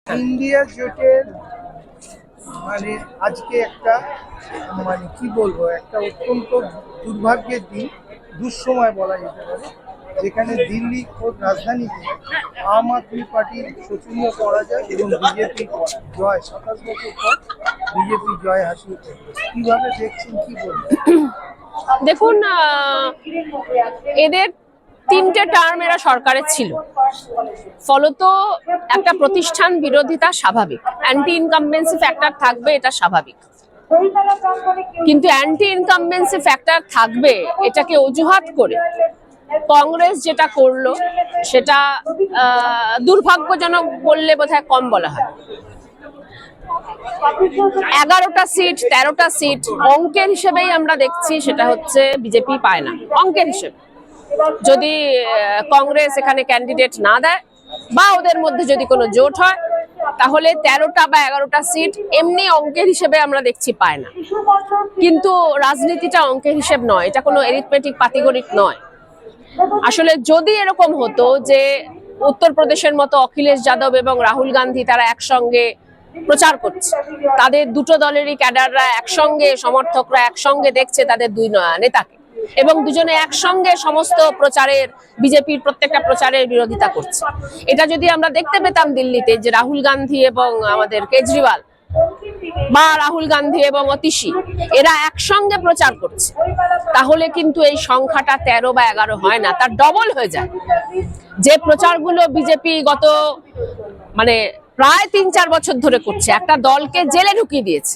India জোটের মানে আজকে একটা মানে কি বলবো একটা অত্যন্ত দুর্ভাগ্যের দিন, দুঃসময় বলা যেতে পারে, যেখানে দিল্লি ও রাজধানীতে আম আদমি পার্টির শোচনীয় পরাজয় এবং বিজেপি জয় 27 বছর পর বিজেপি জয় হাসিল করবে। কিভাবে দেখছেন, কি বলবেন? দেখুন, এদের 3টে টার্ম এরা সরকারে ছিল, ফলত একটা প্রতিষ্ঠান বিরোধিতা স্বাভাবিক, অ্যান্টি ইনকামবেন্সি ফ্যাক্টর থাকবে, এটা স্বাভাবিক। কিন্তু অ্যান্টি ইনকামবেন্সি ফ্যাক্টর থাকবে এটাকে অজুহাত করে কংগ্রেস যেটা করলো সেটা দুর্ভাগ্যজনক বললে বোধহয় কম বলা হয়। 11টা সিট 13টা সিট অঙ্কের হিসেবেই আমরা দেখছি, সেটা হচ্ছে বিজেপি পায় না অঙ্কের হিসেবে। যদি কংগ্রেস এখানে ক্যান্ডিডেট না দেয় বা ওদের মধ্যে যদি কোনো জোট হয়, তাহলে 13টা বা 11টা সিট এমনি অঙ্কের হিসেবে আমরা দেখছি পায় না। কিন্তু রাজনীতিটা অঙ্কের হিসেব নয়, এটা কোনো এরিথমেটিক পাটিগণিত নয়। আসলে যদি এরকম হতো যে উত্তরপ্রদেশের মতো অখিলেশ যাদব এবং রাহুল গান্ধী তারা একসঙ্গে প্রচার করছে, তাদের দুটো দলেরই ক্যাডাররা একসঙ্গে, সমর্থকরা একসঙ্গে দেখছে তাদের দুই নেতাকে, এবং দুজনে একসঙ্গে সমস্ত প্রচারের, বিজেপির প্রত্যেকটা প্রচারের বিরোধিতা করছে, এটা যদি আমরা দেখতে পেতাম দিল্লিতে, যে রাহুল গান্ধী এবং আমাদের কেজরিওয়াল বা রাহুল গান্ধী এবং অতিশী এরা একসঙ্গে প্রচার করছে, তাহলে কিন্তু এই সংখ্যাটা 13 বা 11 হয় না, তার ডবল হয়ে যায়। যে প্রচারগুলো বিজেপি গত প্রায় 3-4 বছর ধরে করছে, একটা দলকে জেলে ঢুকিয়ে দিয়েছে।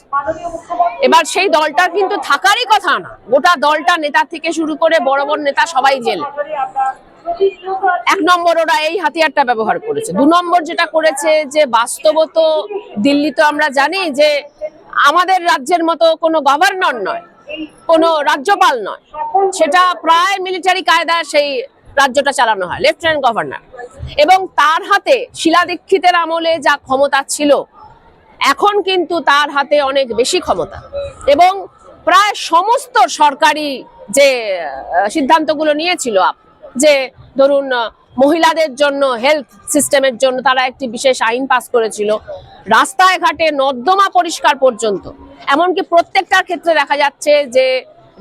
এবার সেই দলটা কিন্তু থাকারই কথা না, গোটা দলটা নেতা থেকে শুরু করে বড় বড় নেতা সবাই জেলে। 1 নম্বর ওরা এই হাতিয়ারটা ব্যবহার করেছে। 2 নম্বর যেটা করেছে, যে বাস্তবত দিল্লি তো আমরা জানি যে আমাদের রাজ্যের মতো কোনো গভর্নর নয়, কোনো রাজ্যপাল নয়, সেটা প্রায় মিলিটারি কায়দায় সেই রাজ্যটা চালানো হয়, লেফটেন্যান্ট গভর্নর। এবং তার হাতে শিলা দীক্ষিতের আমলে যা ক্ষমতা ছিল, এখন কিন্তু তার হাতে অনেক বেশি ক্ষমতা, এবং প্রায় সমস্ত সরকারি যে সিদ্ধান্তগুলো নিয়েছিল, যে ধরুন মহিলাদের জন্য হেলথ সিস্টেমের জন্য তারা একটি বিশেষ আইন পাস করেছিল, রাস্তায় ঘাটে নর্দমা পরিষ্কার পর্যন্ত, এমনকি প্রত্যেকটার ক্ষেত্রে দেখা যাচ্ছে যে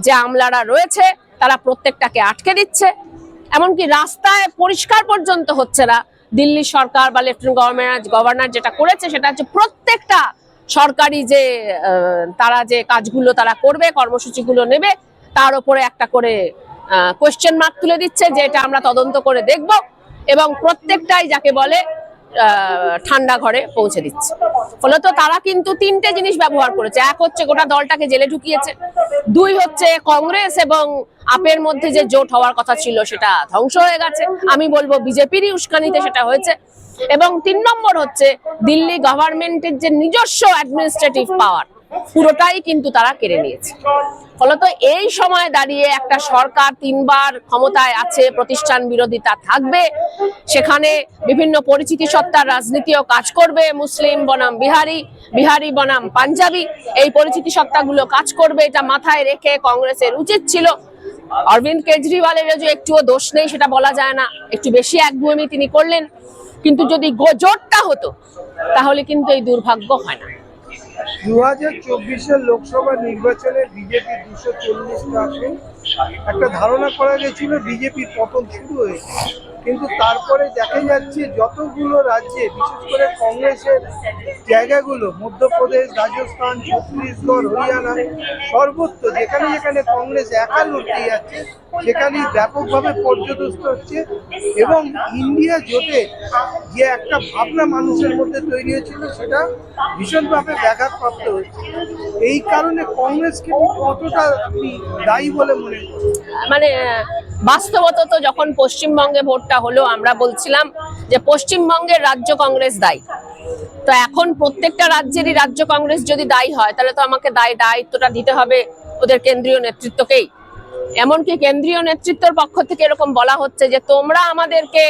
যে আমলারা রয়েছে তারা প্রত্যেকটাকে আটকে দিচ্ছে, এমনকি রাস্তায় পরিষ্কার পর্যন্ত হচ্ছে না। দিল্লি সরকার বা লেফটেন্যান্ট গভর্নর যেটা করেছে সেটা হচ্ছে প্রত্যেকটা সরকারি যে তারা যে কাজগুলো তারা করবে, কর্মসূচিগুলো নেবে, তার উপরে একটা করে কোয়েশ্চেন মার্ক তুলে দিচ্ছে, যে এটা আমরা তদন্ত করে দেখব, এবং প্রত্যেকটাই যাকে বলে ঠান্ডা ঘরে পৌঁছে দিচ্ছে। ফলত তারা কিন্তু 3টে জিনিস ব্যবহার করেছে। এক হচ্ছে গোটা দলটাকে জেলে ঢুকিয়েছে, 2 হচ্ছে কংগ্রেস এবং আপের মধ্যে যে জোট হওয়ার কথা ছিল সেটা ধ্বংস হয়ে গেছে, আমি বলবো বিজেপিরই উস্কানিতে সেটা হয়েছে, এবং 3 নম্বর হচ্ছে দিল্লি গভর্নমেন্টের যে নিজস্ব অ্যাডমিনিস্ট্রেটিভ পাওয়ার পুরোটাই কিন্তু তারা কেড়ে নিয়েছে। ফলত এই সময় দাঁড়িয়ে একটা সরকার 3 বার ক্ষমতায় আছে, প্রতিষ্ঠান বিরোধিতা থাকবে, সেখানে বিভিন্ন পরিচিতি সত্তার রাজনীতিও কাজ করবে, মুসলিম বনাম বিহারি, বিহারি বনাম পাঞ্জাবি, এই পরিচিতি সত্তাগুলো কাজ করবে। এটা মাথায় রেখে কংগ্রেসের উচিত ছিল, অরবিন্দ কেজরিওয়ালের যে একটুও দোষ নেই সেটা বলা যায় না, একটু বেশি একগুঁয়েমি তিনি করলেন, কিন্তু যদি জোটটা হতো তাহলে কিন্তু এই দুর্ভাগ্য হয় না। 2024-এর লোকসভা নির্বাচনে বিজেপি 240টা আসন, একটা ধারণা করা গেছিল বিজেপি পতন শুরু হয়েছে, কিন্তু তারপরে দেখা যাচ্ছে যতগুলো রাজ্যে, বিশেষ করে কংগ্রেসের জায়গাগুলো, মধ্যপ্রদেশ, রাজস্থান, ছত্তিশগড়, হরিয়ানা, সর্বত্র যেখানে যেখানে কংগ্রেস একা লড়তে যাচ্ছে সেখানেই ব্যাপকভাবে পর্যদস্ত হচ্ছে, এবং ইন্ডিয়া জোটে যে একটা ভাবনা মানুষের মধ্যে তৈরি হয়েছিল সেটা ভীষণভাবে ব্যাঘাতপ্রাপ্ত হচ্ছে। এই কারণে কংগ্রেসকে কতটা আপনি দায়ী বলে মনে করেন? বাস্তবত তো যখন পশ্চিমবঙ্গে ভোটটা হলো, আমরা বলছিলাম যে পশ্চিমবঙ্গের রাজ্য কংগ্রেস দায়ী। তো এখন প্রত্যেকটা রাজ্যেরই রাজ্য কংগ্রেস যদি দায়ী হয়, তাহলে তো আমাকে দায়িত্বটা দিতে হবে ওদের কেন্দ্রীয় নেতৃত্বকেই। এমনকি কেন্দ্রীয় নেতৃত্বের পক্ষ থেকে এরকম বলা হচ্ছে যে তোমরা আমাদেরকে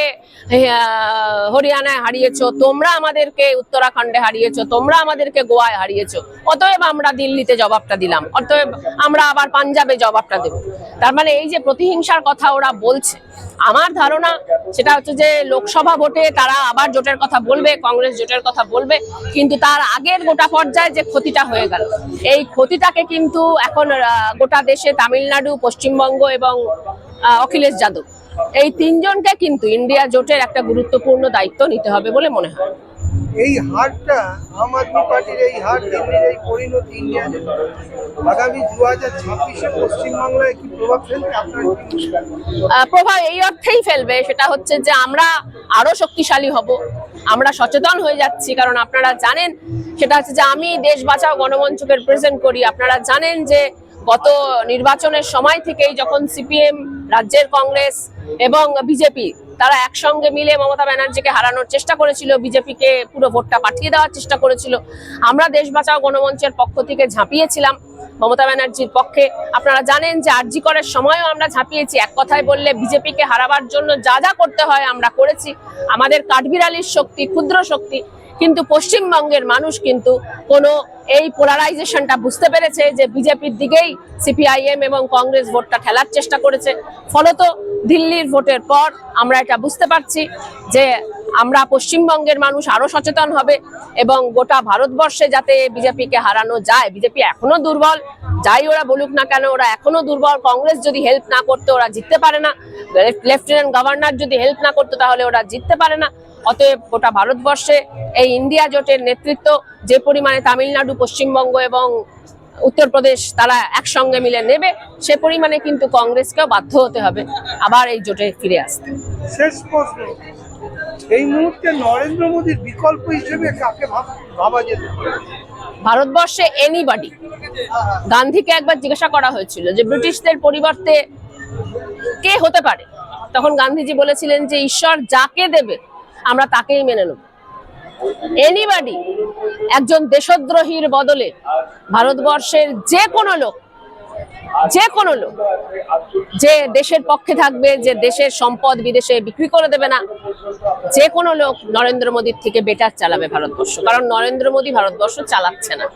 হরিয়ানায় হারিয়েছো, তোমরা আমাদেরকে উত্তরাখণ্ডে হারিয়েছো, তোমরা আমাদেরকে গোয়ায় হারিয়েছো, অতএব আমরা দিল্লিতে জবাবটা দিলাম, অতএব আমরা আবার পাঞ্জাবে জবাবটা দেব। তার মানে এই যে প্রতিহিংসার কথা ওরা বলছে, আমার ধারণা সেটা হচ্ছে যে লোকসভা ভোটে তারা আবার জোটের কথা বলবে, কংগ্রেস জোটের কথা বলবে, কিন্তু তার আগের গোটা পর্যায়ে যে ক্ষতিটা হয়ে গেল, এই ক্ষতিটাকে কিন্তু এখন গোটা দেশে তামিলনাড়ু, পশ্চিমবঙ্গ এবং অখিলেশ যাদব, এই তিনজনকে কিন্তু ইন্ডিয়া জোটের একটা গুরুত্বপূর্ণ দায়িত্ব নিতে হবে বলে মনে হয়। এই হারটা আম আদমি পার্টির, এই হার, দিল্লির এই পরিণতি ইন্ডিয়া জোট আগামী 2026-এ পশ্চিমবাংলায় কি প্রভাব ফেলবে আপনার কি? প্রভাব এই অর্থেই ফেলবে, সেটা হচ্ছে যে আমরা আরো শক্তিশালী হব, আমরা সচেতন হয়ে যাচ্ছি। কারণ আপনারা জানেন, সেটা হচ্ছে যে আমি দেশ বাঁচাও গণমঞ্চকে রিপ্রেজেন্ট করি, আপনারা জানেন যে গত নির্বাচনের সময় থেকেই যখন সিপিএম, রাজ্যের কংগ্রেস এবং বিজেপি তারা একসঙ্গে মিলে মমতা ব্যানার্জিকে হারানোর চেষ্টা করেছিল, বিজেপিকে পুরো ভোটটা পাঠিয়ে দেওয়ার চেষ্টা করেছিল, আমরা দেশ বাঁচাও গণমঞ্চের পক্ষ থেকে ঝাঁপিয়েছিলাম মমতা ব্যানার্জির পক্ষে। আপনারা জানেন যে আরজি করের সময়ও আমরা ঝাঁপিয়েছি। এক কথায় বললে বিজেপিকে হারাবার জন্য যা যা করতে হয় আমরা করেছি, আমাদের কাঠবিড়ালির শক্তি, ক্ষুদ্র শক্তি। কিন্তু পশ্চিমবঙ্গের মানুষ কিন্তু কোনো এই পোলারাইজেশনটা বুঝতে পেরেছে যে বিজেপির দিকেই সিপিআইএম এবং কংগ্রেস ভোটটা ঠেলার চেষ্টা করেছে। ফলত দিল্লির ভোটের পর আমরা এটা বুঝতে পারছি যে আমরা পশ্চিমবঙ্গের মানুষ আরো সচেতন হবে এবং গোটা ভারতবর্ষে যাতে বিজেপিকে হারানো যায়। বিজেপি এখনো দুর্বল, যাই ওরা বলুক না কেন, ওরা এখনো দুর্বল। কংগ্রেস যদি হেল্প না করতো ওরা জিততে পারে না, লেফটেন্যান্ট গভর্নর যদি হেল্প না করতো তাহলে ওরা জিততে পারে না। অতএব গোটা ভারতবর্ষে এই ইন্ডিয়া জোটের নেতৃত্ব যে পরিমাণে তামিলনাড়ু, পশ্চিমবঙ্গ এবং উত্তরপ্রদেশ তারা একসঙ্গে মিলে নেবে, সে পরিমাণে কিন্তু কংগ্রেসকেও বাধ্য হতে হবে আবার এই জোটে ফিরে আসতে। শেষ প্রশ্ন, এই মুহূর্তে নরেন্দ্র মোদীর বিকল্প হিসেবে কাকে ভাবা যেতে পারে? ভারতবর্ষে এনিবডি। গান্ধীকে একবার জিজ্ঞাসা করা হয়েছিল যে ব্রিটিশদের পরিবর্তে কে হতে পারে, তখন গান্ধীজি বলেছিলেন যে ঈশ্বর যাকে দেবে আমরা তাকেই মেনে নেব। এনিবডি, একজন দেশদ্রোহীর বদলে ভারতবর্ষের যে কোনো লোক যে দেশের পক্ষে থাকবে, যে দেশের সম্পদ বিদেশে বিক্রি করে দেবে না, যে কোনো লোক নরেন্দ্র মোদীর থেকে বেটার চালাবে ভারতবর্ষ। কারণ নরেন্দ্র মোদী ভারতবর্ষ চালাচ্ছে না।